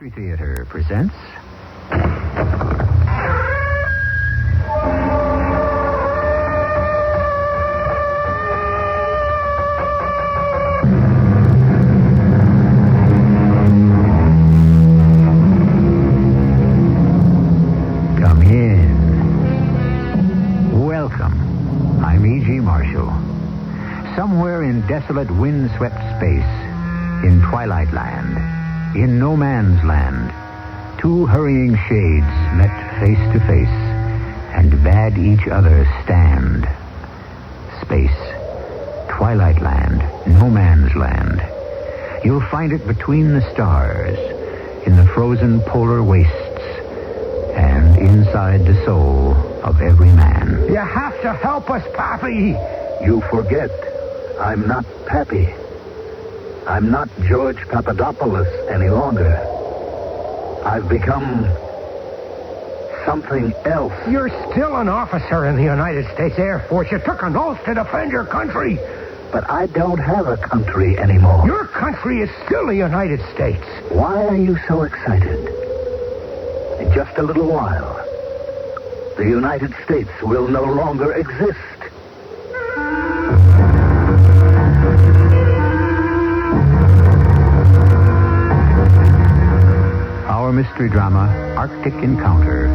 Mystery Theater presents... Come in. Welcome. I'm E.G. Marshall. Somewhere in desolate, wind-swept space, in Twilight Land, in no man's land, two hurrying shades met face to face and bade each other stand. Space, Twilight Land, no man's land. You'll find it between the stars, in the frozen polar wastes, and inside the soul of every man. You have to help us, Pappy. You forget. I'm not Pappy. I'm not George Papadopoulos any longer. I've become something else. You're still an officer in the United States Air Force. You took an oath to defend your country. But I don't have a country anymore. Your country is still the United States. Why are you so excited? In just a little while, the United States will no longer exist. Our mystery drama, Arctic Encounter,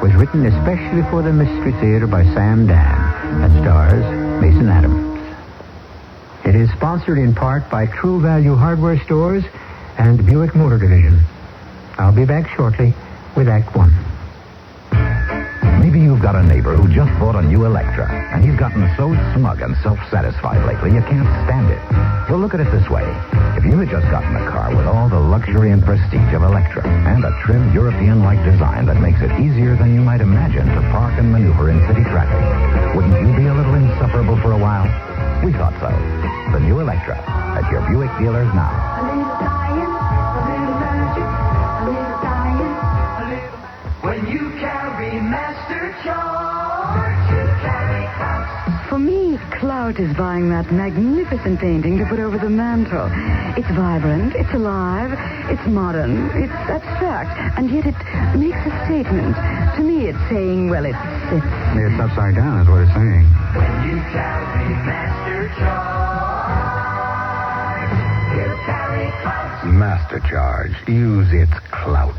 was written especially for the Mystery Theater by Sam Dann and stars Mason Adams. It is sponsored in part by True Value Hardware Stores and Buick Motor Division. I'll be back shortly with Act One. Maybe you've got a neighbor who just bought a new Electra, and he's gotten so smug and self-satisfied lately you can't stand it. Well, look at it this way. If you had just gotten a car with all the luxury and prestige of Electra and a trim European-like design that makes it easier than you might imagine to park and maneuver in city traffic, wouldn't you be a little insufferable for a while? We thought so. The new Electra at your Buick dealers now. A little science, a little magic, a little science, a little... When you carry Master Charge, you carry clout. For me, clout is buying that magnificent painting to put over the mantel. It's vibrant, it's alive, it's modern, it's abstract, and yet it makes a statement. To me, it's saying, well, it sits. It's upside down is what it's saying. When you carry Master Charge, you carry clout. Master Charge. Use its clout.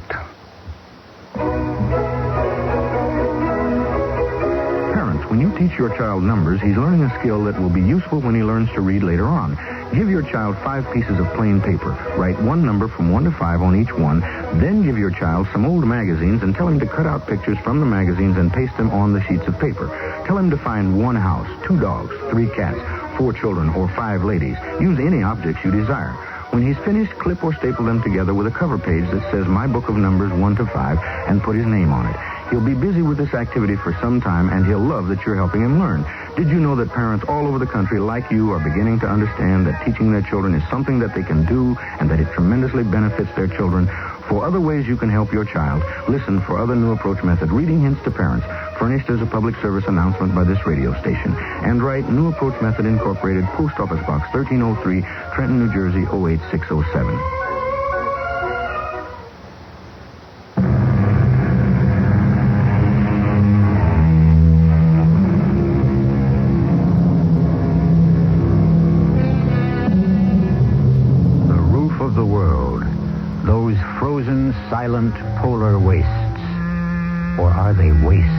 Parents, when you teach your child numbers, he's learning a skill that will be useful when he learns to read later on. Give your child 5 pieces of plain paper. Write one number from 1 to 5 on each one. Then give your child some old magazines and tell him to cut out pictures from the magazines and paste them on the sheets of paper. Tell him to find 1 house, 2 dogs, 3 cats, 4 children, or 5 ladies. Use any objects you desire. When he's finished, clip or staple them together with a cover page that says My Book of Numbers 1 to 5 and put his name on it. He'll be busy with this activity for some time, and he'll love that you're helping him learn. Did you know that parents all over the country, like you, are beginning to understand that teaching their children is something that they can do and that it tremendously benefits their children? For other ways you can help your child, listen for other New Approach Method reading hints to parents, furnished as a public service announcement by this radio station. And write New Approach Method Incorporated, Post Office Box 1303, Trenton, New Jersey, 08607. Those frozen, silent polar wastes. Or are they wastes?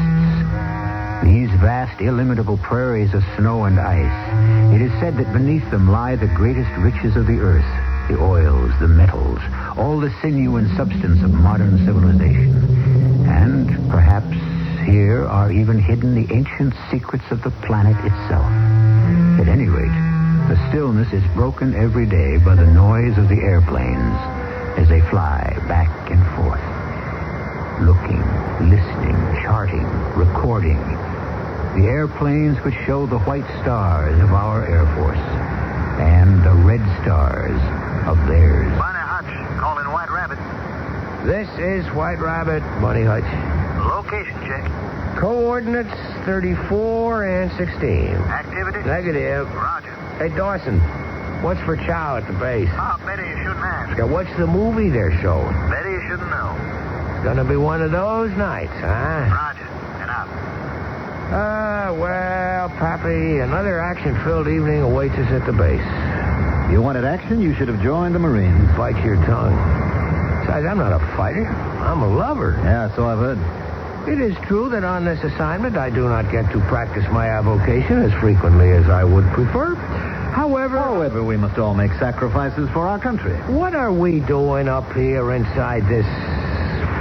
These vast, illimitable prairies of snow and ice. It is said that beneath them lie the greatest riches of the earth. The oils, the metals, all the sinew and substance of modern civilization. And perhaps here are even hidden the ancient secrets of the planet itself. At any rate, the stillness is broken every day by the noise of the airplanes as they fly back and forth, looking, listening, charting, recording. The airplanes which show the white stars of our Air Force and the red stars of theirs. Bryna Hutch, calling White Rabbit. This is White Rabbit, Money Hutch. Location check. Coordinates 34 and 16. Activity? Negative. Roger. Hey, Dawson, What's for chow at the base? Oh, better you shouldn't ask. Yeah, what's the movie they're showing? Better you shouldn't know. It's gonna be one of those nights, huh? Roger. And out. Well, Pappy, another action-filled evening awaits us at the base. You wanted action, you should have joined the Marines. Bite your tongue. Besides, I'm not a fighter. I'm a lover. Yeah, so I've heard. It is true that on this assignment I do not get to practice my avocation as frequently as I would prefer. However, we must all make sacrifices for our country. what are we doing up here inside this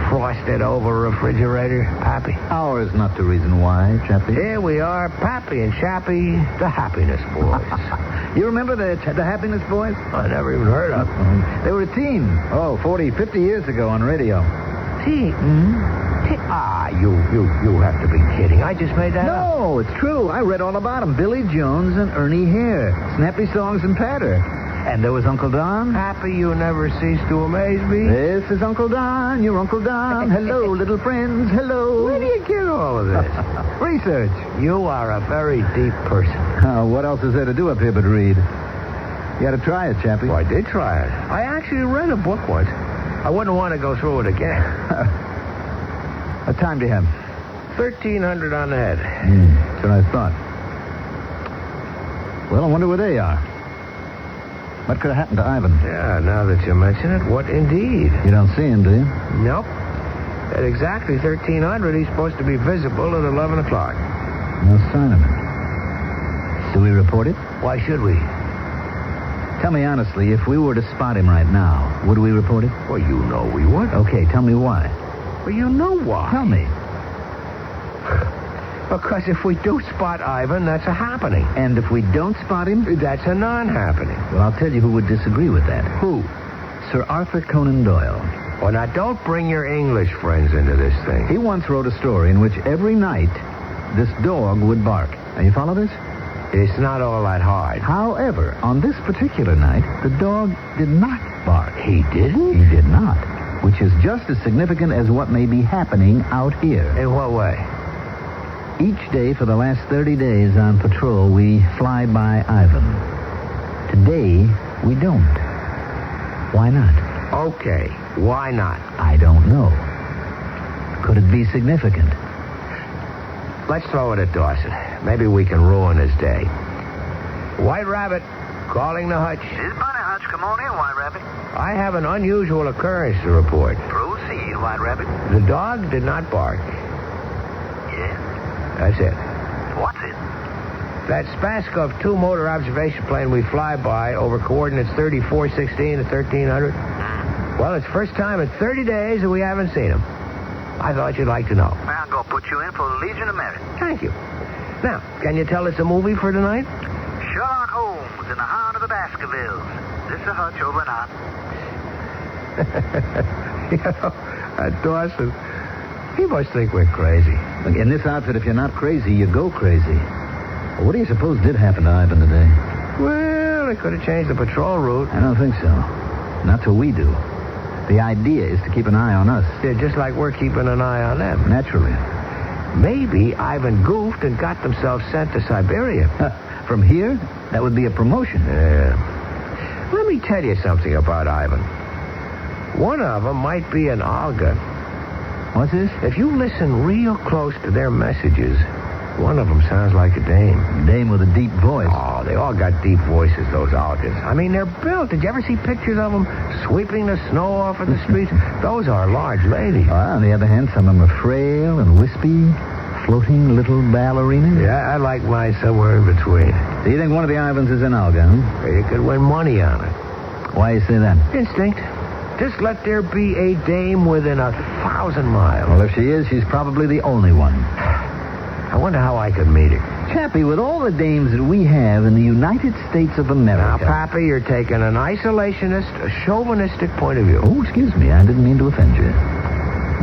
frosted-over refrigerator, Pappy? Ours not the reason why, Chappie. Here we are, Pappy and Chappie, the Happiness Boys. You remember the Happiness Boys? I never even heard of them. They were a team. 40, 50 years ago on radio. You have to be kidding. I just made that up. No, it's true. I read all about them. Billy Jones and Ernie Hare. Snappy songs and patter. And there was Uncle Don. Happy you never cease to amaze me. This is Uncle Don, your Uncle Don. Hello, little friends, hello. Where do you get all of this? Research. You are a very deep person. What else is there to do up here but read? You got to try it, Chappie. Well, I did try it. I actually read a book once. I wouldn't want to go through it again. What time do you have? 1,300 on the head. That's what I thought. Well, I wonder where they are. What could have happened to Ivan? Yeah, now that you mention it, what indeed? You don't see him, do you? Nope. At exactly 1,300, he's supposed to be visible at 11 o'clock. No sign of him. Do we report it? Why should we? Tell me honestly, if we were to spot him right now, would we report it? Well, you know we would. Okay, tell me why. Well, you know why. Tell me. Because if we do spot Ivan, that's a happening. And if we don't spot him? That's a non-happening. Well, I'll tell you who would disagree with that. Who? Sir Arthur Conan Doyle. Well, now, don't bring your English friends into this thing. He once wrote a story in which every night this dog would bark. Now, you follow this? It's not all that hard. However, on this particular night, the dog did not bark. He didn't? He did not. Which is just as significant as what may be happening out here. In what way? Each day for the last 30 days on patrol, we fly by Ivan. Today, we don't. Why not? Okay, why not? I don't know. Could it be significant? Let's throw it at Dawson. Maybe we can ruin his day. White Rabbit, calling the hutch. This is Bunny Hutch. Come on in, White Rabbit. I have an unusual occurrence to report. Proceed, White Rabbit. The dog did not bark. Yes? That's it. What's it? That Spaskov 2 motor observation plane we fly by over coordinates 3416 to 1300. Well, it's first time in 30 days that we haven't seen him. I thought you'd like to know. I'm going to put you in for the Legion of Merit. Thank you. Now, can you tell us a movie for tonight? Sherlock Holmes in the Heart of the Baskervilles. This is Hutch over and out. You know, Dawson, he must think we're crazy. Look, in this outfit, if you're not crazy, you go crazy. Well, what do you suppose did happen to Ivan today? Well, it could have changed the patrol route. I don't think so. Not till we do. The idea is to keep an eye on us. Yeah, just like we're keeping an eye on them. Naturally. Maybe Ivan goofed and got themselves sent to Siberia. From here, that would be a promotion. Yeah. Let me tell you something about Ivan. One of them might be an Olga. What's this? If you listen real close to their messages, one of them sounds like a dame. Dame with a deep voice. Oh, they all got deep voices, those Olgas. I mean, they're built. Did you ever see pictures of them sweeping the snow off of the streets? Those are large ladies. On the other hand, some of them are frail and wispy, floating little ballerinas. Yeah, I like mine somewhere in between. So you think one of the Ivans is an Olga, huh? You could win money on it. Why you say that? Instinct. Just let there be a dame within 1,000 miles. Well, if she is, she's probably the only one. I wonder how I could meet her. Chappie, with all the dames that we have in the United States of America... Now, Pappy, you're taking an isolationist, a chauvinistic point of view. Oh, excuse me. I didn't mean to offend you.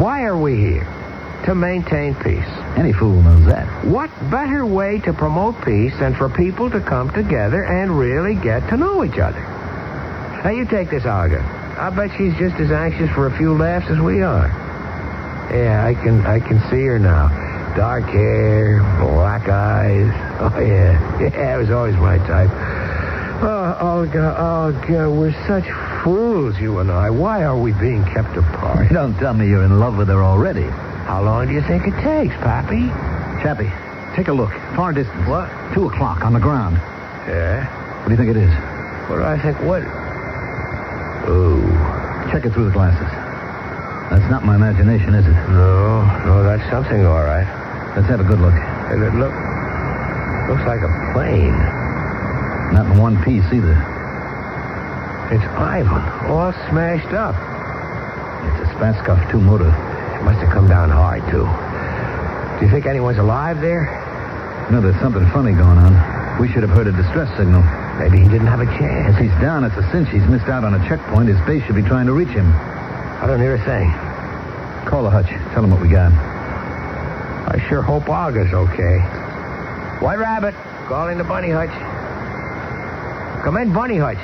Why are we here? To maintain peace. Any fool knows that. What better way to promote peace than for people to come together and really get to know each other? Now, you take this Olga. I bet she's just as anxious for a few laughs as we are. Yeah, I can see her now. Dark hair, black eyes. Oh, yeah. Yeah, it was always my type. Oh, Olga, we're such fools, you and I. Why are we being kept apart? Don't tell me you're in love with her already. How long do you think it takes, Pappy? Chappie, take a look. Far distance. What? 2 o'clock on the ground. Yeah? What do you think it is? What do I think? What? Oh. Check it through the glasses. That's not my imagination, is it? No, that's something, all right. Let's have a good look. And it looks like a plane. Not in one piece either. It's Ivan, all smashed up. It's a Spaskov 2 motor. It must have come down hard, too. Do you think anyone's alive there? No, there's something funny going on. We should have heard a distress signal. Maybe he didn't have a chance. If he's down, it's a cinch he's missed out on a checkpoint. His base should be trying to reach him. I don't hear a thing. Call the hutch. Tell him what we got. I sure hope Olga's okay. White Rabbit, calling the Bunny Hutch. Come in, Bunny Hutch.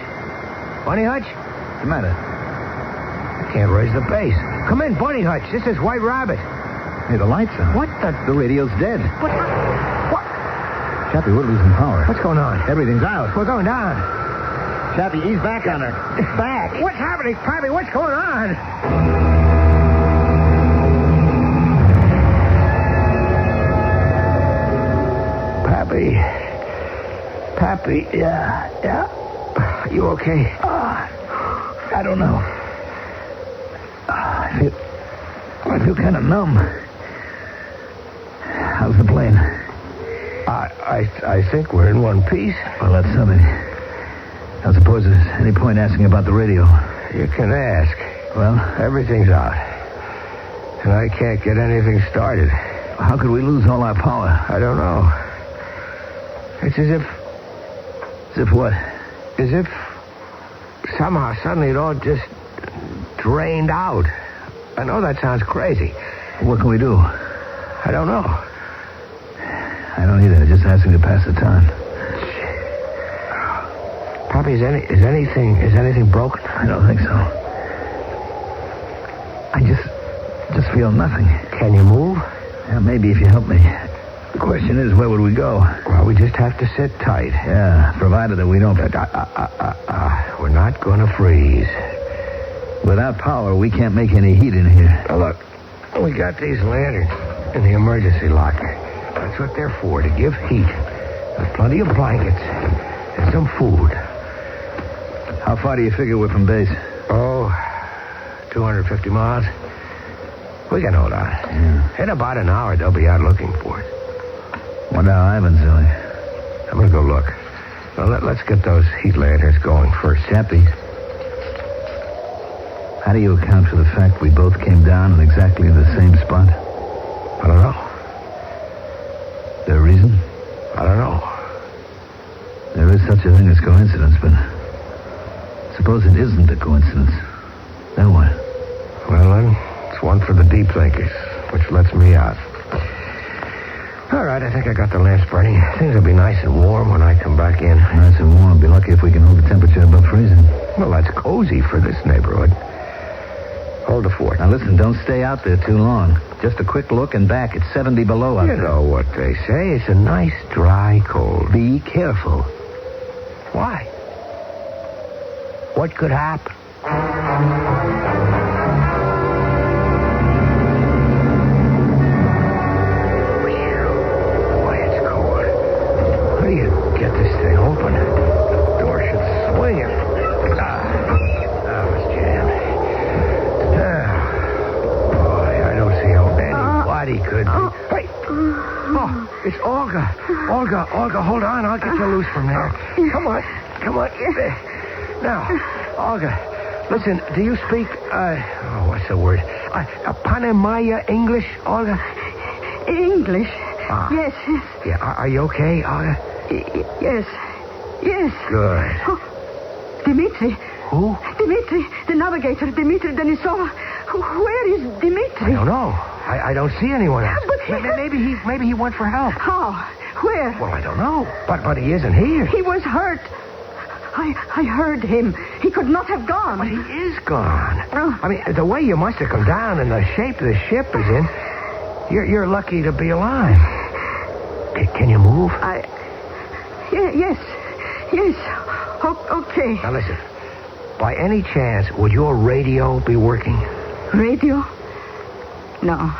Bunny Hutch? What's the matter? I can't raise the bass. Come in, Bunny Hutch. This is White Rabbit. Hey, the lights are. What the... The radio's dead. What? Chappie, we're losing power. What's going on? Everything's out. We're going down. Chappie, ease back on her. Back. What's happening, Pappy? What's going on? Pappy, yeah. You okay? I don't know. I feel kind of numb. How's the plane? I think we're in one piece. Well, that's something. I suppose there's any point asking about the radio. You can ask. Well, Everything's out. And I can't get anything started. how could we lose all our power? I don't know. It's as if what? As if somehow suddenly it all just drained out. I know that sounds crazy. What can we do? I don't know. I don't either. Just asking to pass the time. Pappy, is anything broken? I don't think so. I just feel nothing. Can you move? Yeah, maybe if you help me. The question is, where would we go? Well, we just have to sit tight. Yeah, provided that we don't... We're not going to freeze. Without power, we can't make any heat in here. Now, look, we got these lanterns in the emergency locker. That's what they're for, to give heat. There's plenty of blankets and some food. How far do you figure we're from base? 250 miles. We can hold on. Yeah. In about an hour, they'll be out looking for it. Wonder how Ivan's doing. I'm going to go look. Well, let's get those heat lanterns going first. Chappie, how do you account for the fact we both came down in exactly the same spot? I don't know. There a reason? I don't know. There is such a thing as coincidence, but suppose it isn't a coincidence. Then what? Well, then, it's one for the deep thinkers, which lets me out. All right, I think I got the lamps burning. Things will be nice and warm when I come back in. Nice and warm. Be lucky if we can hold the temperature above freezing. Well, that's cozy for this neighborhood. Hold the fort. Now, listen, don't stay out there too long. Just a quick look and back. It's 70 below out You there. know what they say. It's a nice, dry cold. Be careful. Why? What could happen? Boy, it's cold. How do you get this thing open? The door should swing it. It's jammed. Boy, I don't see how anybody could be. Hey! Oh, it's Olga. Olga, hold on. I'll get you loose from there. Come on. Now, Olga, listen, do you speak, what's the word? Panamaya English, Olga? English? Yes. Yeah, are you okay, Olga? Yes. Good. Oh, Dmitri. Who? Dmitri, the navigator, Dmitri Denisova. Where is Dmitri? I don't know. I don't see anyone else. But maybe he went for help. How? Where? Well, I don't know. But he isn't here. He was hurt. I heard him. He could not have gone. But he is gone. Oh. I mean, the way you must have come down and the shape the ship is in, you're lucky to be alive. Can you move? Yes. Okay. Now listen. By any chance, would your radio be working? Radio? No.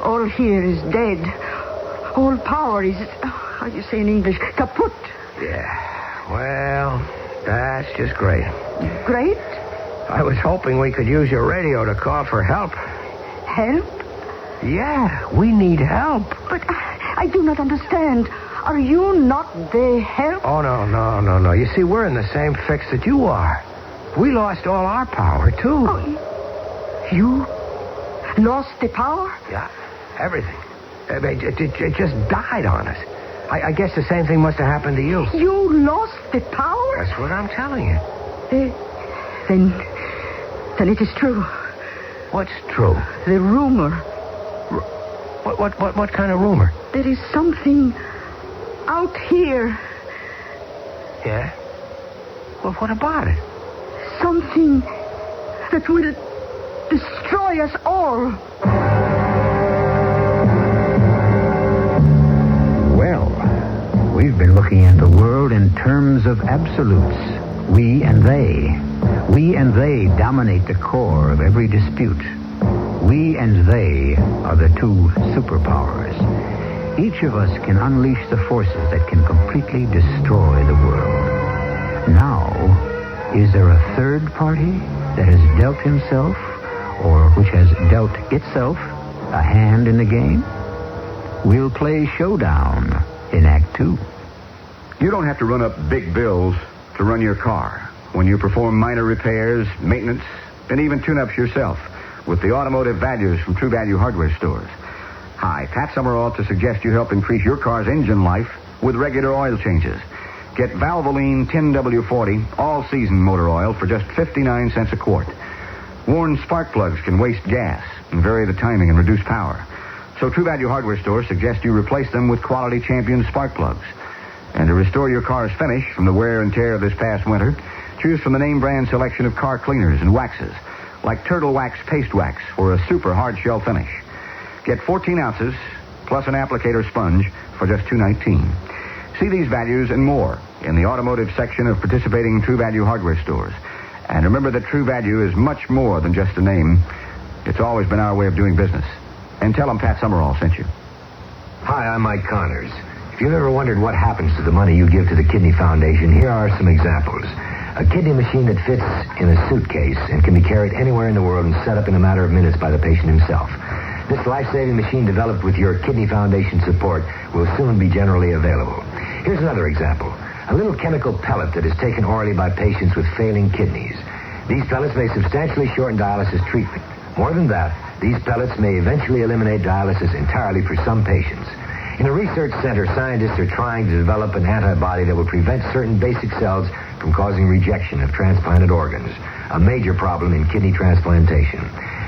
All here is dead. All power is, how do you say in English, kaput. Yeah. Well, that's just great. Great? I was hoping we could use your radio to call for help. Help? Yeah, we need help. But I do not understand. Are you not the help? Oh, no. You see, we're in the same fix that you are. We lost all our power, too. Oh, you lost the power? Yeah, everything. It just died on us. I guess the same thing must have happened to you. You lost the power? That's what I'm telling you. Then it is true. What's true? The rumor. What kind of rumor? There is something out here. Yeah? Well, what about it? Something that will destroy us all. Well, we've been looking at the world in terms of absolutes. We and they. We and they dominate the core of every dispute. We and they are the two superpowers. Each of us can unleash the forces that can completely destroy the world. Now, is there a third party that has dealt himself, or which has dealt itself, a hand in the game? We'll play Showdown in Act 2. You don't have to run up big bills to run your car when you perform minor repairs, maintenance, and even tune-ups yourself with the automotive values from True Value hardware stores. Hi, Pat Summerall to suggest you help increase your car's engine life with regular oil changes. Get Valvoline 10W40 all-season motor oil for just 59 cents a quart. Worn spark plugs can waste gas and vary the timing and reduce power. So True Value hardware stores suggest you replace them with quality Champion spark plugs. And to restore your car's finish from the wear and tear of this past winter, choose from the name brand selection of car cleaners and waxes, like Turtle Wax Paste Wax for a super hard shell finish. Get 14 ounces plus an applicator sponge for just $2.19. See these values and more in the automotive section of participating True Value hardware stores. And remember that True Value is much more than just a name. It's always been our way of doing business. And tell them Pat Summerall sent you. Hi, I'm Mike Connors. If you've ever wondered what happens to the money you give to the Kidney Foundation, here are some examples. A kidney machine that fits in a suitcase and can be carried anywhere in the world and set up in a matter of minutes by the patient himself. This life-saving machine developed with your Kidney Foundation support will soon be generally available. Here's another example. A little chemical pellet that is taken orally by patients with failing kidneys. These pellets may substantially shorten dialysis treatment. More than that, these pellets may eventually eliminate dialysis entirely for some patients. In a research center, scientists are trying to develop an antibody that will prevent certain basic cells from causing rejection of transplanted organs, a major problem in kidney transplantation.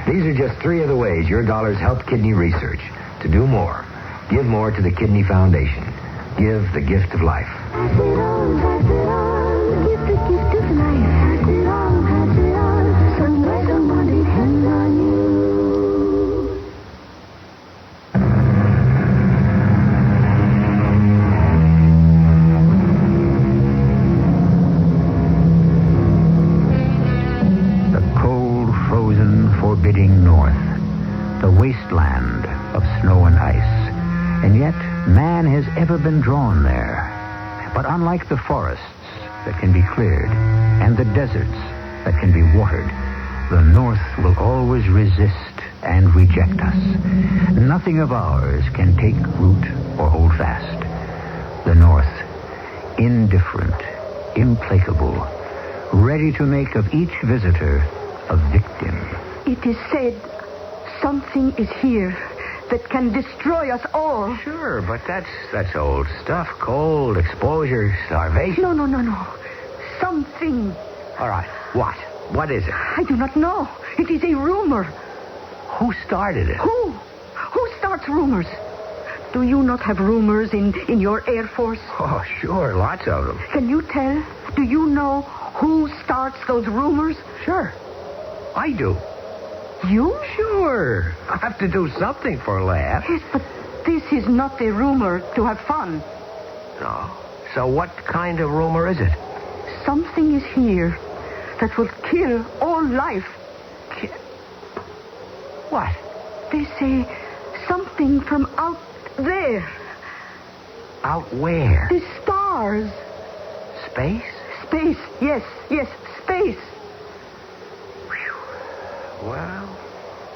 These are just 3 of the ways your dollars help kidney research. To do more, give more to the Kidney Foundation. Give the gift of life. Pass it on, give the gift of life. Pass it on, somewhere someone depends on you. Forbidding north, the wasteland of snow and ice. And yet, man has ever been drawn there. But unlike the forests that can be cleared and the deserts that can be watered, the north will always resist and reject us. Nothing of ours can take root or hold fast. The north, indifferent, implacable, ready to make of each visitor a victim. It is said something is here that can destroy us all. Sure, but that's old stuff. Cold, exposure, starvation. No. Something. All right, what? What is it? I do not know. It is a rumor. Who started it? Who? Who starts rumors? Do you not have rumors in your Air Force? Oh, sure, lots of them. Can you tell? Do you know who starts those rumors? Sure. I do. You? Sure. I have to do something for a laugh. Yes, but this is not a rumor to have fun. No. So what kind of rumor is it? something is here that will kill all life. What? They say something from out there. Out where? The stars. Space? Space, yes, space. Well,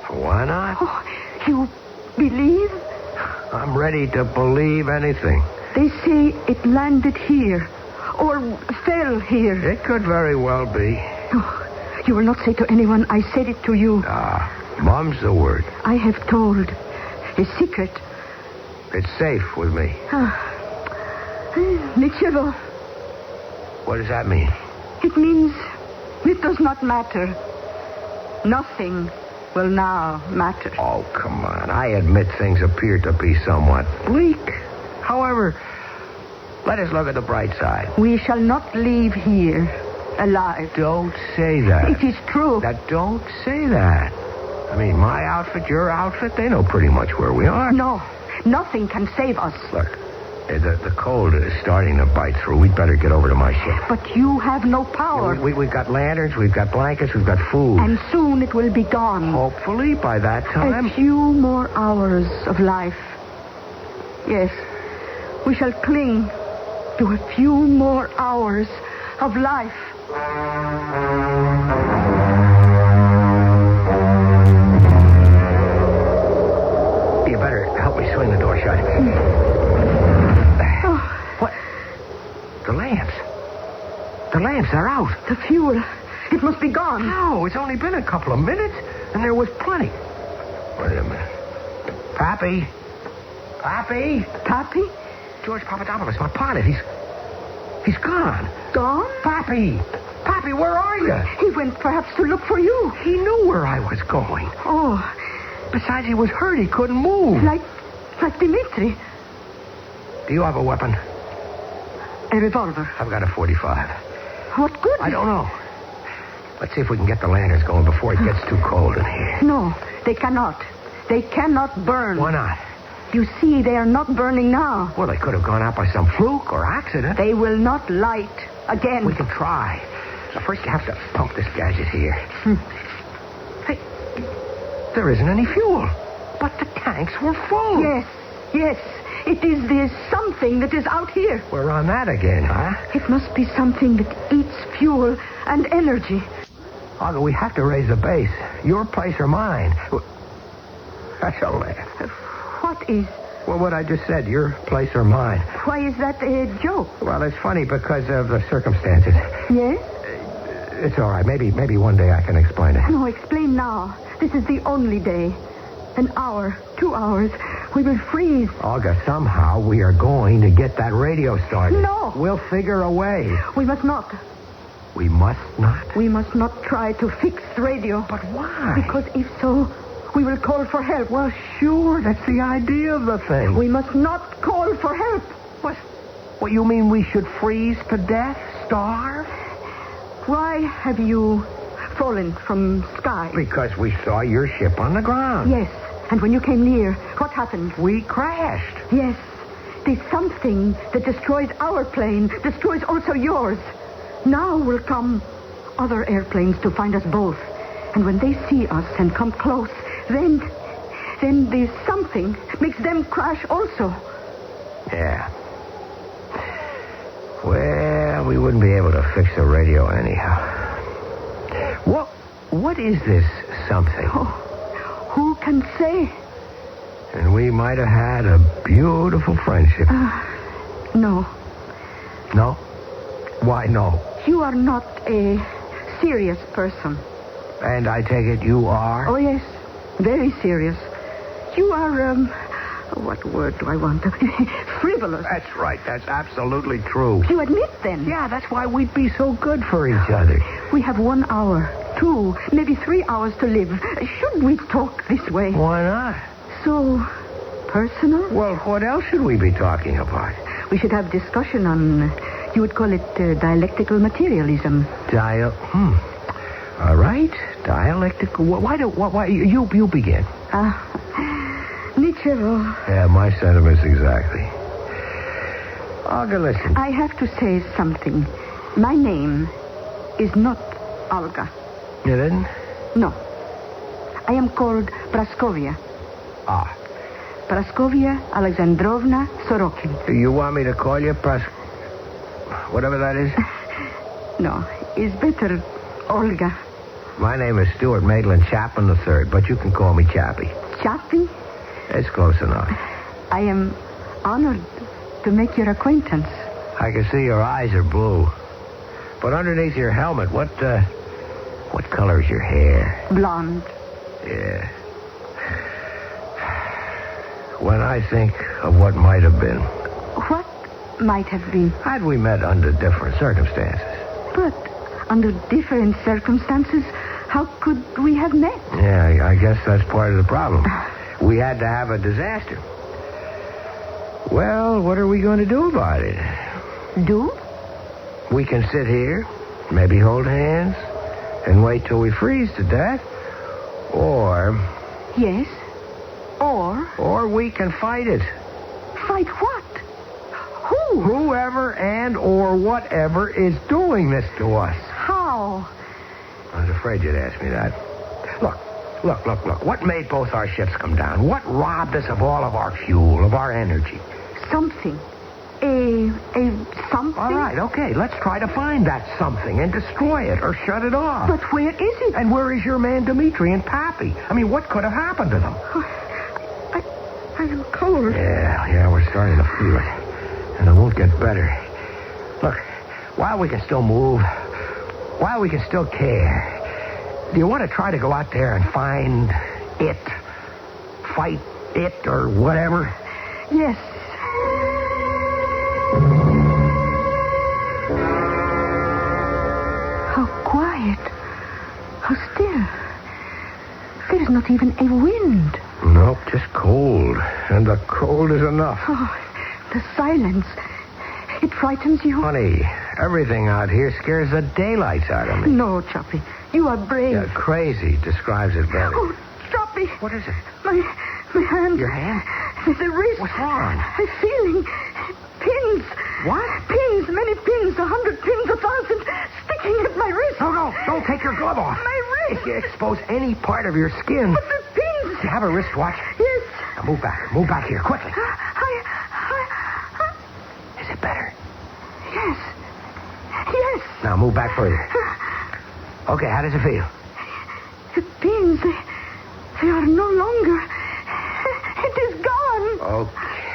why not? Oh, you believe? I'm ready to believe anything. They say it landed here, or fell here. It could very well be. Oh, you will not say to anyone I said it to you. Mum's the word. I have told a secret. It's safe with me. Nichevo. What does that mean? It means it does not matter. Nothing will now matter. Oh, come on. I admit things appear to be somewhat bleak. However, let us look at the bright side. We shall not leave here alive. Don't say that. It is true. Don't say that. I mean, my outfit, your outfit, they know pretty much where we are. No, nothing can save us. Look, the cold is starting to bite through. We'd better get over to my ship. But you have no power. We've got lanterns, we've got blankets, we've got food. And soon it will be gone. Hopefully, by that time... A few more hours of life. Yes, we shall cling to a few more hours of life. You better help me swing the door shut. What? The lamps. The lamps are out. The fuel. It must be gone. No, it's only been a couple of minutes, and there was plenty. Wait a minute. Pappy? Pappy? Pappy? George Papadopoulos, my pilot. He's gone. Gone? Pappy! Pappy, where are you? He went perhaps to look for you. He knew where I was going. Oh, Besides, he was hurt. He couldn't move. like Dimitri. Do you have a weapon? A revolver. I've got a 45. What good? I don't know. Let's see if we can get the lanterns going before it gets too cold in here. No, they cannot. They cannot burn. Why not? You see, they are not burning now. Well, they could have gone out by some fluke or accident. They will not light again. We can try. Now, first, you have to pump this gadget here. Hey, there isn't any fuel. But the tanks were full. Yes. It is the something that is out here. We're on that again, huh? It must be something that eats fuel and energy. Olga, we have to raise the base. Your place or mine. That's a laugh. What is? Well, what I just said, your place or mine. Why is that a joke? Well, it's funny because of the circumstances. Yes? It's all right. Maybe one day I can explain it. No, explain now. This is the only day. An hour, 2 hours. We will freeze. Olga, somehow we are going to get that radio started. No. We'll figure a way. We must not. We must not? We must not try to fix the radio. But why? Because if so, we will call for help. Well, sure. That's the idea of the thing. We must not call for help. What, you mean we should freeze to death? Starve? Why have you fallen from sky? Because we saw your ship on the ground. Yes. And when you came near, what happened? We crashed. Yes. The something that destroyed our plane destroys also yours. Now will come other airplanes to find us both. And when they see us and come close, then the something makes them crash also. Yeah. Well, we wouldn't be able to fix the radio anyhow. What is this something? Oh, who can say? And we might have had a beautiful friendship. No. No? Why no? You are not a serious person. And I take it you are? Oh, yes. Very serious. You are, what word do I want? Frivolous. That's right. That's absolutely true. You admit, then? Yeah, that's why we'd be so good for each other. We have 1 hour, 2, maybe 3 hours to live. Should we talk this way? Why not? So personal? Well, what else should we be talking about? We should have discussion on, you would call it dialectical materialism. All right. Dialectical. Why you begin. Nichevo. Yeah, my sentiments exactly. Olga, listen. I have to say something. My name is not Olga. You didn't? No. I am called Praskovia. Ah. Praskovia Alexandrovna Sorokin. Do you want me to call you whatever that is? No, it's better Olga. My name is Stuart Maitland Chapman III, but you can call me Chappie. Chappie? It's close enough. I am honored to make your acquaintance. I can see your eyes are blue. But underneath your helmet, what color is your hair? Blonde. Yeah. When I think of what might have been. What might have been? Had we met under different circumstances. But under different circumstances, how could we have met? Yeah, I guess that's part of the problem. We had to have a disaster. Well, what are we going to do about it? Do? We can sit here, maybe hold hands, and wait till we freeze to death. Or... Yes. Or we can fight it. Fight what? Who? Whoever and or whatever is doing this to us. How? I was afraid you'd ask me that. Look. What made both our ships come down? What robbed us of all of our fuel, of our energy? Something. A something? All right, okay. Let's try to find that something and destroy it or shut it off. But where is it? And where is your man Dmitri and Pappy? I mean, what could have happened to them? I am cold. Yeah, we're starting to feel it. And it won't get better. Look, while we can still move, while we can still care, do you want to try to go out there and find it? Fight it or whatever? Yes. How quiet. How still. There is not even a wind. Nope, just cold. And the cold is enough. Oh, the silence. It frightens you? Honey, everything out here scares the daylights out of me. No, Choppy. You are brave. Yeah, crazy describes it better. Oh, Choppy. What is it? My hand. Your hand? The wrist. What's wrong? I'm feeling pins. What? Pins, many pins, 100 pins, 1,000, sticking at my wrist. No, don't take your glove off. My wrist. If you expose any part of your skin. But the pins. You have a wristwatch? Yes. Now move back here, quickly. Is it better? Yes. Now move back further. Okay, how does it feel? The pins, they are no longer. It is gone.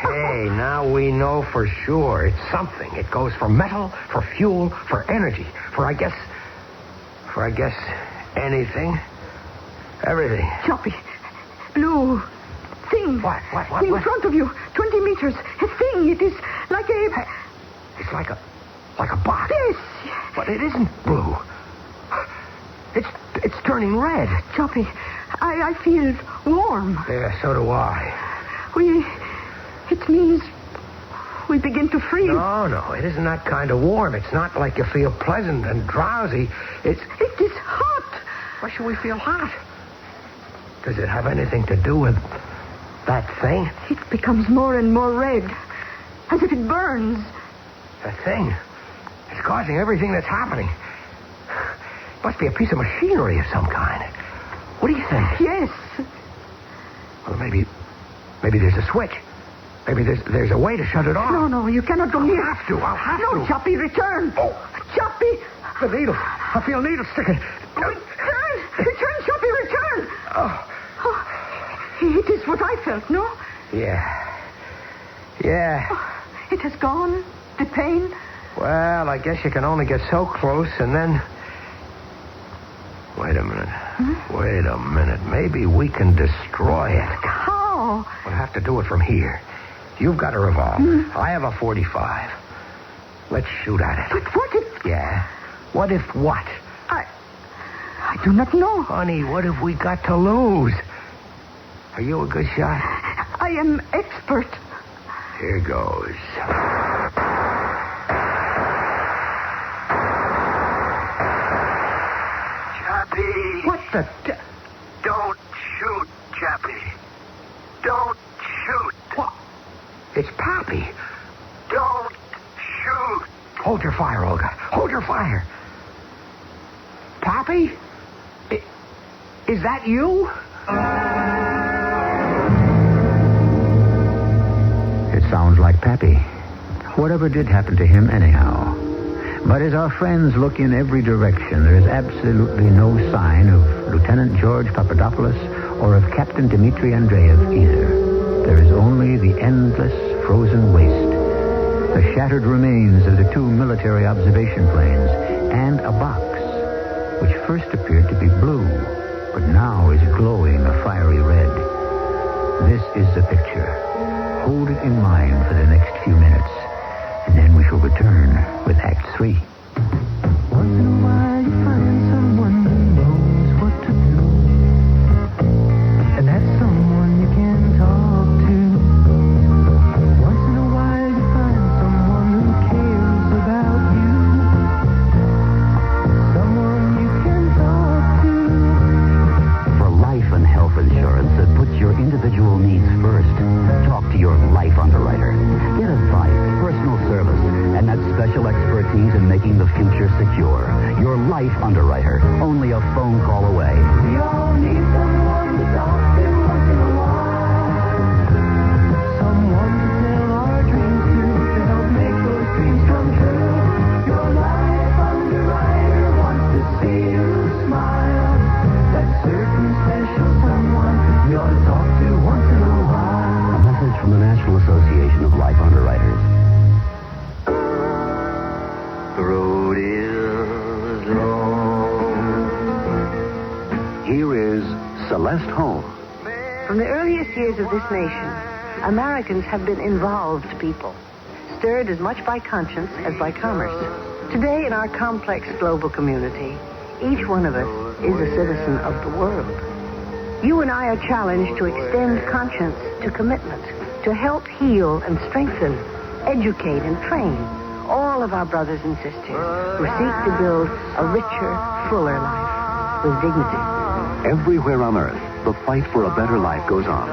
Okay, now we know for sure. It's something. It goes for metal, for fuel, for energy, for I guess anything. Everything. Choppy. Blue. Thing. What? In front of you. 20 meters. A thing. It is like a... It's like a box. Yes. But it isn't blue. It's turning red. Choppy, I feel warm. Yeah, so do I. It means we begin to freeze. No, it isn't that kind of warm. It's not like you feel pleasant and drowsy. It is hot. Why should we feel hot? Does it have anything to do with that thing? It becomes more and more red, as if it burns. That thing? It's causing everything that's happening. Must be a piece of machinery of some kind. What do you think? Yes. Well, maybe there's a switch. Maybe there's a way to shut it off. No, you cannot go near. I'll have to. No, Choppy, return. Oh. Choppy. The needle. I feel needles sticking. Return, Choppy, return. Oh. It is what I felt, no? Yeah. It has gone. The pain. Well, I guess you can only get so close and then... Wait a minute. Maybe we can destroy it. How? We'll have to do it from here. You've got a revolver. I have a .45. Let's shoot at it. But what if... Yeah. What if what? I do not know. Honey, what have we got to lose? Are you a good shot? I am expert. Here goes. Chappie! What the... Don't shoot, Chappie. Don't shoot. What? It's Pappy. Don't shoot. Oh, Hold your fire, Olga. Hold your fire. Pappy? Is that you? It sounds like Pappy. Whatever did happen to him anyhow. But as our friends look in every direction, there is absolutely no sign of Lieutenant George Papadopoulos or of Captain Dmitri Andreev either. There is only the endless frozen waste, the shattered remains of the two military observation planes, and a box which first appeared to be blue, but now is glowing a fiery red. This is the picture. Hold it in mind for the next few minutes, and then we shall return with Act 3. Once in a while you find someone who knows what to do. And that's someone you can talk to. Once in a while you find someone who cares about you. Someone you can talk to. For life and health insurance that puts your individual needs first, talk to your life underwriter. Get advice, personal service, and that special expertise in making the future secure. Your life underwriter, only a phone call away. We all need someone to talk to once in a while. Someone to tell our dreams to help make those dreams come true. Your life underwriter wants to see you smile. That certain special someone you ought to talk to once in a while. A message from the National Association of Life Underwriters. The road is long. Here is Celeste Holmes. From the earliest years of this nation, Americans have been involved people, stirred as much by conscience as by commerce. Today, in our complex global community, each one of us is a citizen of the world. You and I are challenged to extend conscience to commitment, to help heal and strengthen, educate and train all of our brothers and sisters who seek to build a richer, fuller life with dignity. Everywhere on earth, the fight for a better life goes on.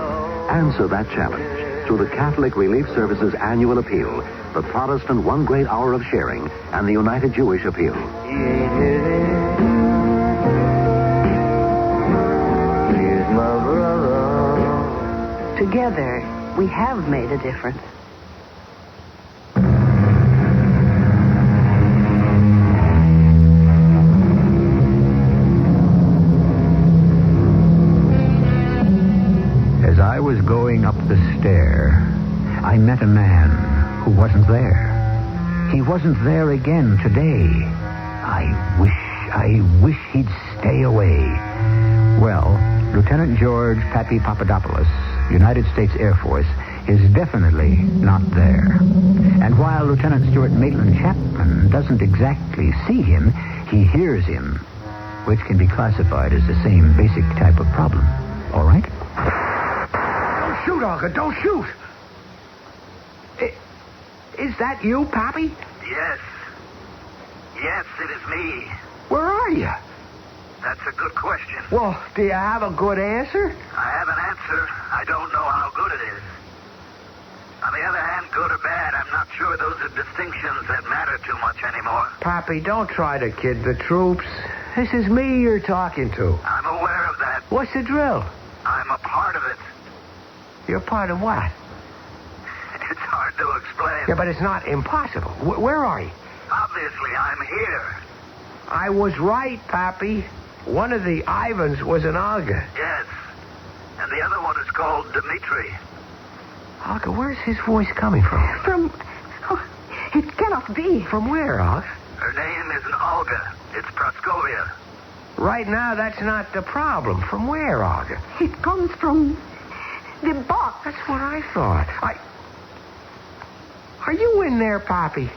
Answer that challenge through the Catholic Relief Service's annual appeal, the Protestant One Great Hour of Sharing, and the United Jewish Appeal. He's my brother. Together, we have made a difference. As I was going up the stair, I met a man who wasn't there. He wasn't there again today. I wish he'd stay away. Well, Lieutenant George Pappy Papadopoulos, United States Air Force, is definitely not there. And while Lieutenant Stuart Maitland Chapman doesn't exactly see him, he hears him, which can be classified as the same basic type of problem. All right? Don't shoot, Olga. Don't shoot. Is that you, Pappy? Yes. Yes, it is me. Where are you? That's a good question. Well, do you have a good answer? I have an answer. I don't know how good it is. On the other hand, good or bad, I'm not sure those are distinctions that matter too much anymore. Pappy, don't try to kid the troops. This is me you're talking to. I'm aware of that. What's the drill? I'm a part of it. You're part of what? It's hard to explain. Yeah, but it's not impossible. Where are you? Obviously, I'm here. I was right, Pappy. One of the Ivans was an Olga. Yes. And the other one is called Dmitri. Olga, where's his voice coming from? It cannot be. From where, Olga? Her name isn't Olga. It's Praskovia. Right now, that's not the problem. From where, Olga? It comes from the box. That's what I thought. Are you in there, Pappy?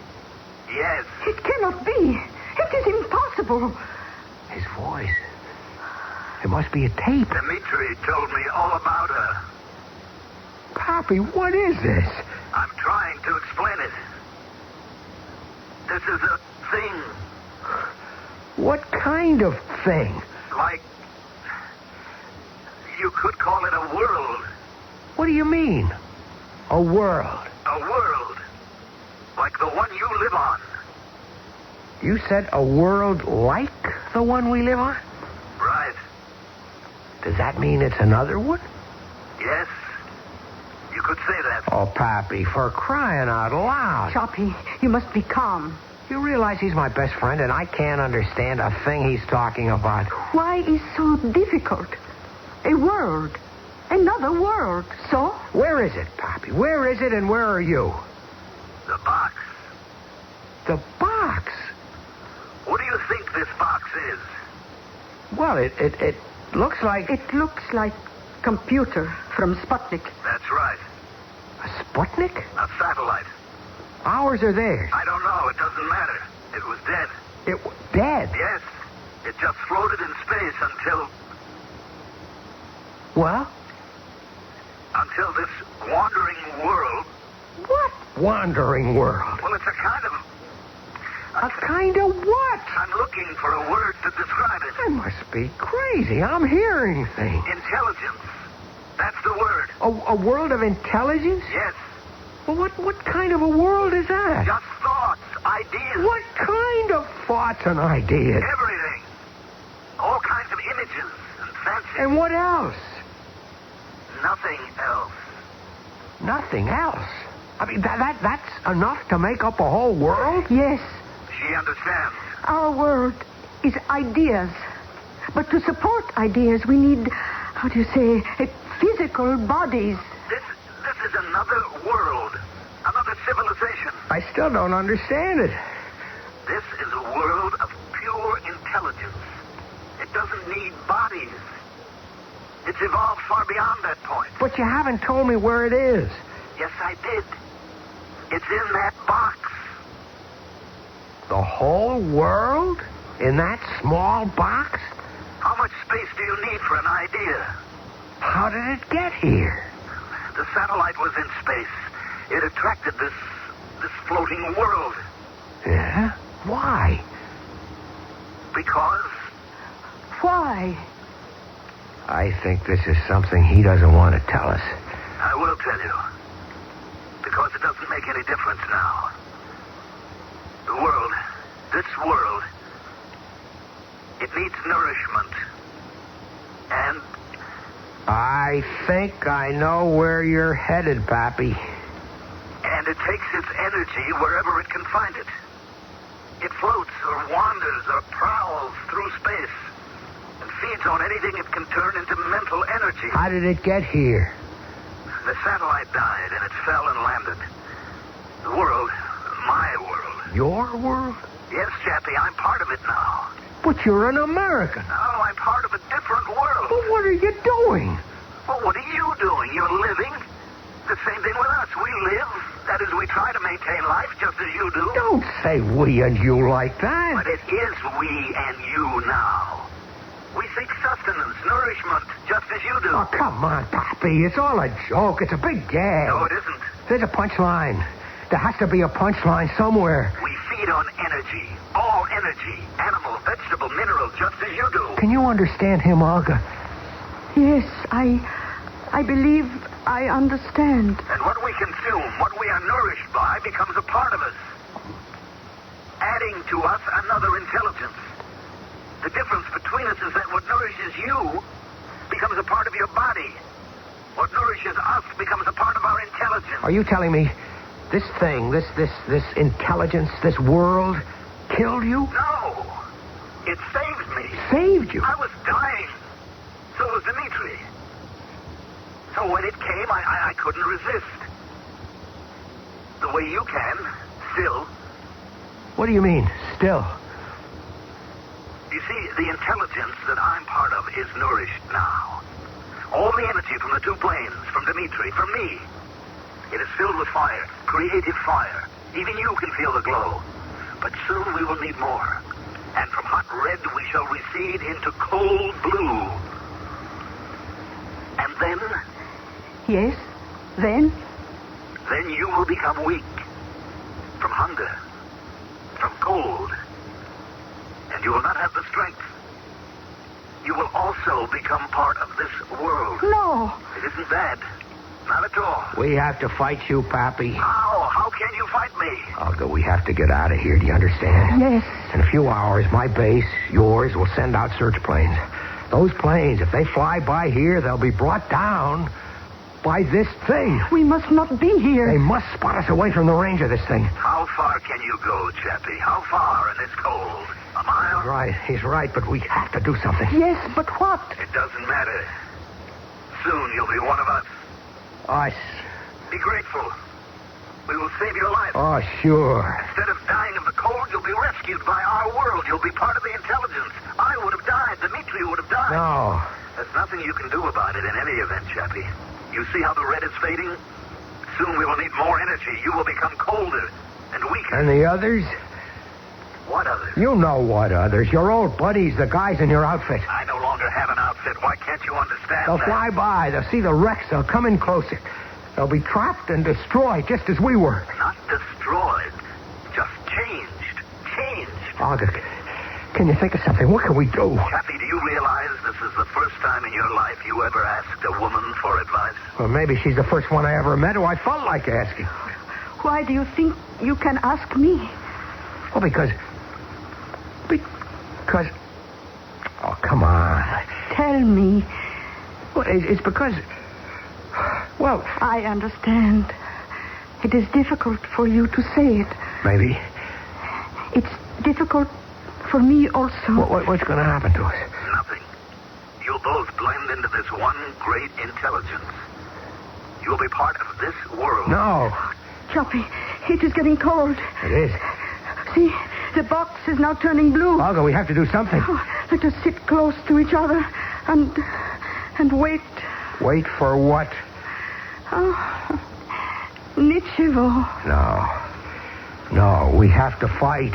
Yes. It cannot be. It is impossible. His voice. It must be a tape. Dmitri told me all about her. Pappy, what is this? I'm trying to explain it. This is a thing. What kind of thing? Like, you could call it a world. What do you mean? A world? A world. Like the one you live on. You said a world like the one we live on? Right. Does that mean it's another one? Yes. You could say that. Oh, Pappy, for crying out loud. Choppy, you must be calm. You realize he's my best friend and I can't understand a thing he's talking about. Why is so difficult? A world. Another world. So? Where is it, Pappy? Where is it and where are you? The box. The box? What do you think this box is? Well, it looks like... It looks like computer from Sputnik. That's right. A Sputnik? A satellite. Ours or theirs? I don't know. It doesn't matter. It was dead. It was dead? Yes. It just floated in space until this wandering world... What wandering world? Well, it's a kind of... A kind of what? I'm looking for a word to describe it. I must be crazy. I'm hearing things. Intelligence. That's the word. A world of intelligence? Yes. Well, what kind of a world is that? Just thoughts, ideas. What kind of thoughts and ideas? Everything. All kinds of images and fancies. And what else? Nothing else. Nothing else? I mean, that's enough to make up a whole world? Yes, She understands. our world is ideas. But to support ideas, we need, how do you say, physical bodies. This is another world. Another civilization. I still don't understand it. This is a world of pure intelligence. It doesn't need bodies. It's evolved far beyond that point. But you haven't told me where it is. Yes, I did. It's in that box. The whole world? In that small box? How much space do you need for an idea? How did it get here? The satellite was in space. It attracted this floating world. Yeah? Why? Because Why? I think this is something he doesn't want to tell us. I will tell you. Because it doesn't make any difference now. The world, this world, it needs nourishment. And I think I know where you're headed, Pappy. it takes its energy wherever it can find it. It floats or wanders or prowls through space and feeds on anything it can turn into mental energy. How did it get here? The satellite died and it fell and landed. The world, my world. Your world? Yes, Chappie, I'm part of it now. But you're an American. No, I'm part of a different world. Well, what are you doing? Well, what are you doing? You're living. The same thing with us. We live. That is, we try to maintain life just as you do. Don't say we and you like that. But it is we and you now. We seek sustenance, nourishment, just as you do. Oh, come on, Pappy. It's all a joke. It's a big gag. No, it isn't. There's a punchline. There has to be a punchline somewhere. We feed on energy. All energy. Animal, vegetable, mineral, just as you do. Can you understand him, Olga? Yes, I believe I understand. And what we consume, what we are nourished by, becomes a part of us. Adding to us another intelligence. The difference between us is that what nourishes you becomes a part of your body. What nourishes us becomes a part of our intelligence. Are you telling me this thing, this intelligence, this world, killed you? No. It saved me. Saved you? I was dying. So was Dimitri. So when it came, I couldn't resist. The way you can, still. What do you mean, still? You see, the intelligence that I'm part of is nourished now. All the energy from the two planes, from Dimitri, from me. It is filled with fire, creative fire. Even you can feel the glow. But soon we will need more. And from hot red we shall recede into cold blue. And then? Yes, then? Then you will become weak. From hunger. From cold. And you will not have the strength. You will also become part of this world. No. It isn't bad. Not at all. We have to fight you, Pappy. How? How can you fight me? Olga, we have to get out of here. Do you understand? Yes. In a few hours, my base, yours, will send out search planes. Those planes, if they fly by here, they'll be brought down by this thing. We must not be here. They must spot us away from the range of this thing. How far can you go, Chappie? How far in this cold? A mile? He's right, but we have to do something. Yes, but what? It doesn't matter. Soon you'll be one of us. Us. Be grateful. We will save your life. Oh, sure. Instead of dying of the cold, you'll be rescued by our world. You'll be part of the intelligence. I would have died. Dimitri would have died. No. There's nothing you can do about it in any event, Chappie. You see how the red is fading? Soon we will need more energy. You will become colder and weaker. And the others? What others? You know what others. Your old buddies, the guys in your outfit. I no longer have an outfit. Why can't you understand They'll that? fly by. They'll see the wrecks. They'll come in closer. They'll be trapped and destroyed, just as we were. Not destroyed. Just changed. Changed. Olga, can you think of something? What can we do? Chappie, do you realize this is the first time in your life you ever asked a woman for advice? Well, maybe she's the first one I ever met who I felt like asking. Why do you think you can ask me? Well, because... Oh, come on. Tell me. Well, it's because... Well... I understand. It is difficult for you to say it. Maybe. It's difficult for me also. What's going to happen to us? Nothing. You'll both blend into this one great intelligence. You'll be part of this world. No. Choppy, it is getting cold. It is. See, the box is now turning blue. Olga, we have to do something. Oh, let us sit close to each other and wait. Wait for what? Oh, Nichevo. No, we have to fight.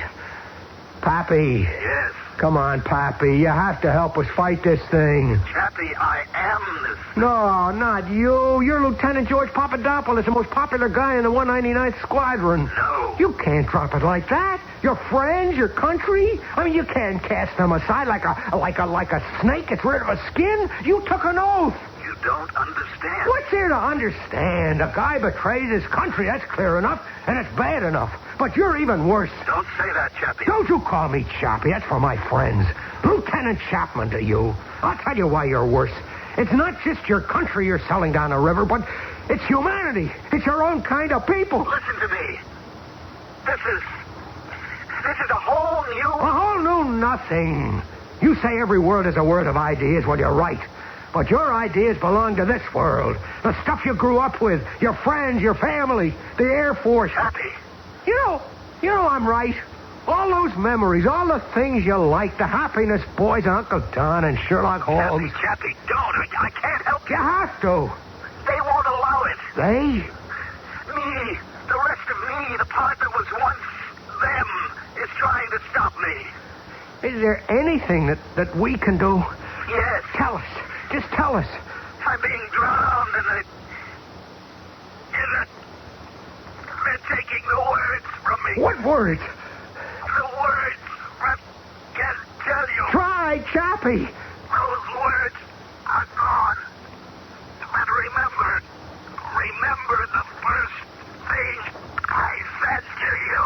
Pappy. Yes. Come on, Pappy. You have to help us fight this thing. Chappie, I am this. No, not you. You're Lieutenant George Papadopoulos, the most popular guy in the 199th Squadron. No. You can't drop it like that. Your friends, your country. I mean, you can't cast them aside like a snake gets rid of a skin. You took an oath. You don't understand. What's there to understand? A guy betrays his country. That's clear enough, and it's bad enough. But you're even worse. Don't say that, Chappie. Don't you call me Chappie. That's for my friends. Lieutenant Chapman to you. I'll tell you why you're worse. It's not just your country you're selling down the river, but it's humanity. It's your own kind of people. Listen to me. This is a whole new... A whole new nothing. You say every word is a word of ideas. Well, you're right. But your ideas belong to this world. The stuff you grew up with, your friends, your family, the Air Force. Chappie. You know I'm right. All those memories, all the things you like, the happiness boys, Uncle Dann and Sherlock Holmes. Chappie, don't. I can't help You you. have to. They won't allow it. They? Me, the rest of me, the part that was once them, is trying to stop me. Is there anything that we can do? Yes. Tell us. Just tell us. I'm being drowned in it. They're taking the words from me. What words? The words I can't tell you. Try, Chappie. Those words are gone. But remember the first thing I said to you.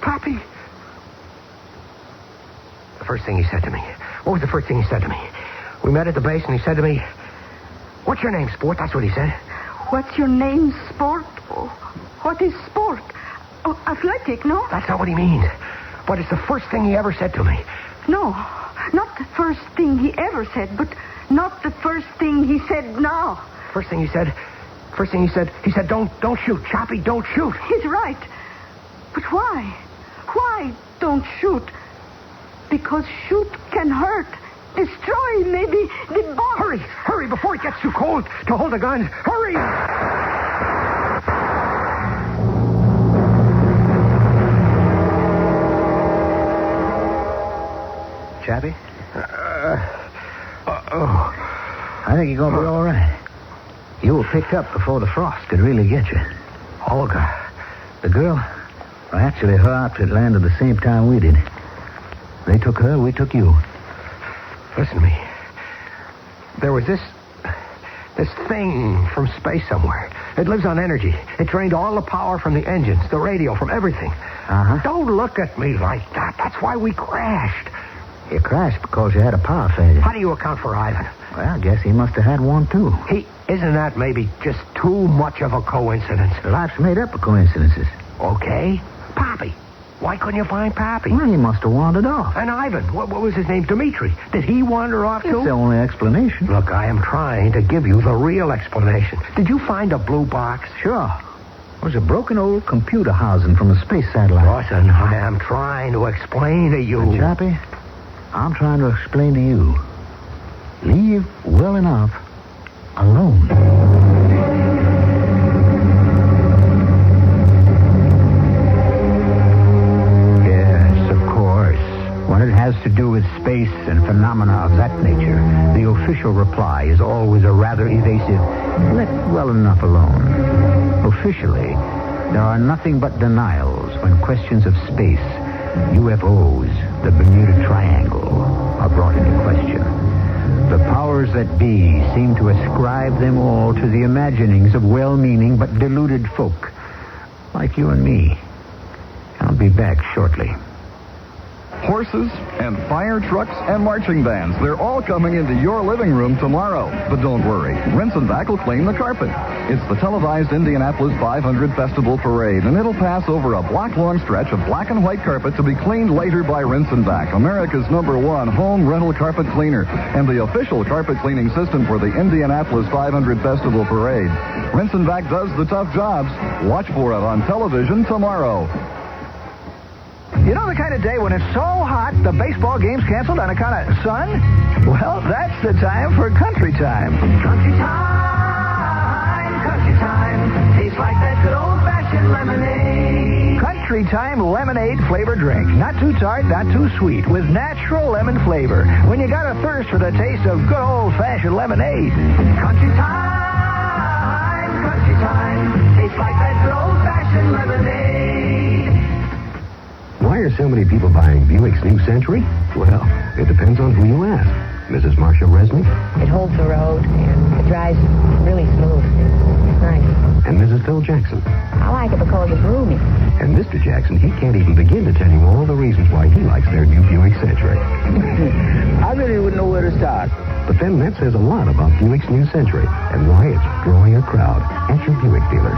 Pappy. The first thing he said to me. What was the first thing he said to me? We met at the base and he said to me, "What's your name, sport?" That's what he said. What's your name, sport? Oh, what is sport? Oh, athletic, no? That's not what he means. But it's the first thing he ever said to me. No, not the first thing he ever said, but not the first thing he said now. First thing he said, don't shoot, Chappie, don't shoot. He's right. But why? Why don't shoot? Because shoot can hurt, destroy, maybe the bomb. Hurry, before it gets too cold to hold the guns. Hurry! Chappie? I think you're going to be all right. You were picked up before the frost could really get you. Olga. The girl? Well, actually, her outfit landed the same time we did. They took her, we took you. Listen to me. There was This thing from space somewhere. It lives on energy. It drained all the power from the engines, the radio, from everything. Uh-huh. Don't look at me like that. That's why we crashed. You crashed because you had a power failure. How do you account for Ivan? Well, I guess he must have had one, too. Isn't that maybe just too much of a coincidence? Life's made up of coincidences. Okay. Pappy. Why couldn't you find Pappy? Well, he must have wandered off. And Ivan. What was his name? Dmitri. Did he wander off, too? It's the only explanation. Look, I am trying to give you the real explanation. Did you find a blue box? Sure. It was a broken old computer housing from a space satellite. Lawson, I am trying to explain to you. Chappie, I'm trying to explain to you. Leave well enough alone. Yes, of course. When it has to do with space and phenomena of that nature, the official reply is always a rather evasive, let well enough alone. Officially, there are nothing but denials when questions of space, UFOs, the Bermuda Triangle, are brought into question. The powers that be seem to ascribe them all to the imaginings of well-meaning but deluded folk, like you and me. I'll be back shortly. Horses and fire trucks and marching bands. They're all coming into your living room tomorrow. But don't worry. Rinse and Vac will clean the carpet. It's the televised Indianapolis 500 Festival Parade, and it'll pass over a block-long stretch of black and white carpet to be cleaned later by Rinse and Vac, America's #1 home rental carpet cleaner, and the official carpet cleaning system for the Indianapolis 500 Festival Parade. Rinse and Vac does the tough jobs. Watch for it on television tomorrow. You know the kind of day when it's so hot the baseball game's canceled on account of sun? Well, that's the time for country time. Country time, tastes like that good old-fashioned lemonade. Country time lemonade flavored drink. Not too tart, not too sweet, with natural lemon flavor. When you got a thirst for the taste of good old-fashioned lemonade. Country time, tastes like that good old-fashioned lemonade. Why are so many people buying Buick's new Century? Well, it depends on who you ask. Mrs. Marcia Resnick? It holds the road, and it drives really smooth. It's nice. And Mrs. Phil Jackson? I like it because it's roomy. And Mr. Jackson, he can't even begin to tell you all the reasons why he likes their new Buick Century. I really wouldn't know where to start. But then that says a lot about Buick's new Century and why it's drawing a crowd at your Buick dealers.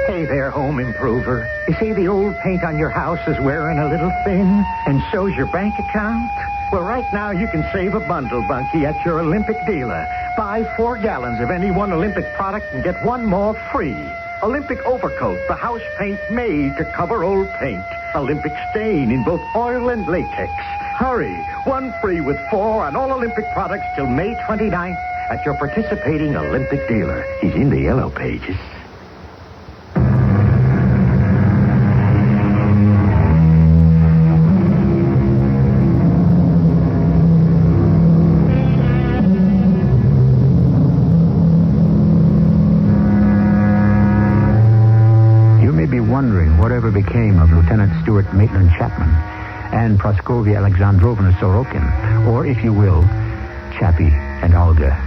Hey there, home improver. You see the old paint on your house is wearing a little thin, and so's your bank account? Well, right now you can save a bundle, Bunky, at your Olympic dealer. Buy 4 gallons of any one Olympic product and get 1 more free. Olympic Overcoat, the house paint made to cover old paint. Olympic Stain in both oil and latex. Hurry, 1 free with 4 on all Olympic products till May 29th at your participating Olympic dealer. He's in the yellow pages. Wondering whatever became of Lieutenant Stuart Maitland Chapman and Praskovia Alexandrovna Sorokin, or, if you will, Chappie and Olga.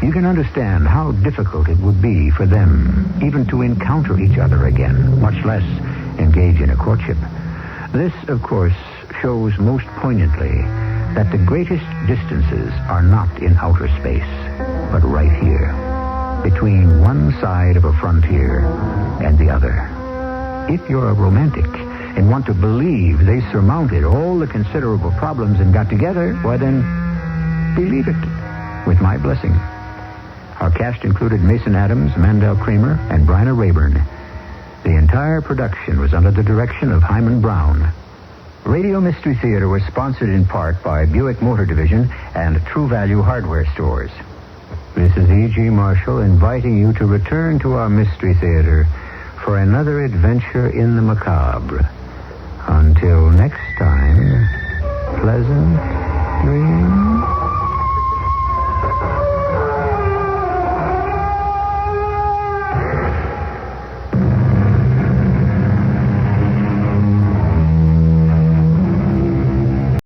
You can understand how difficult it would be for them even to encounter each other again, much less engage in a courtship. This, of course, shows most poignantly that the greatest distances are not in outer space, but right here, between one side of a frontier and the other. If you're a romantic and want to believe they surmounted all the considerable problems and got together, why then, believe it, with my blessing. Our cast included Mason Adams, Mandel, Kramer, and Bryna Raeburn. The entire production was under the direction of Hyman Brown. Radio Mystery Theater was sponsored in part by Buick Motor Division and True Value Hardware Stores. This is E.G. Marshall inviting you to return to our Mystery Theater for another adventure in the macabre. Until next time, pleasant dreams.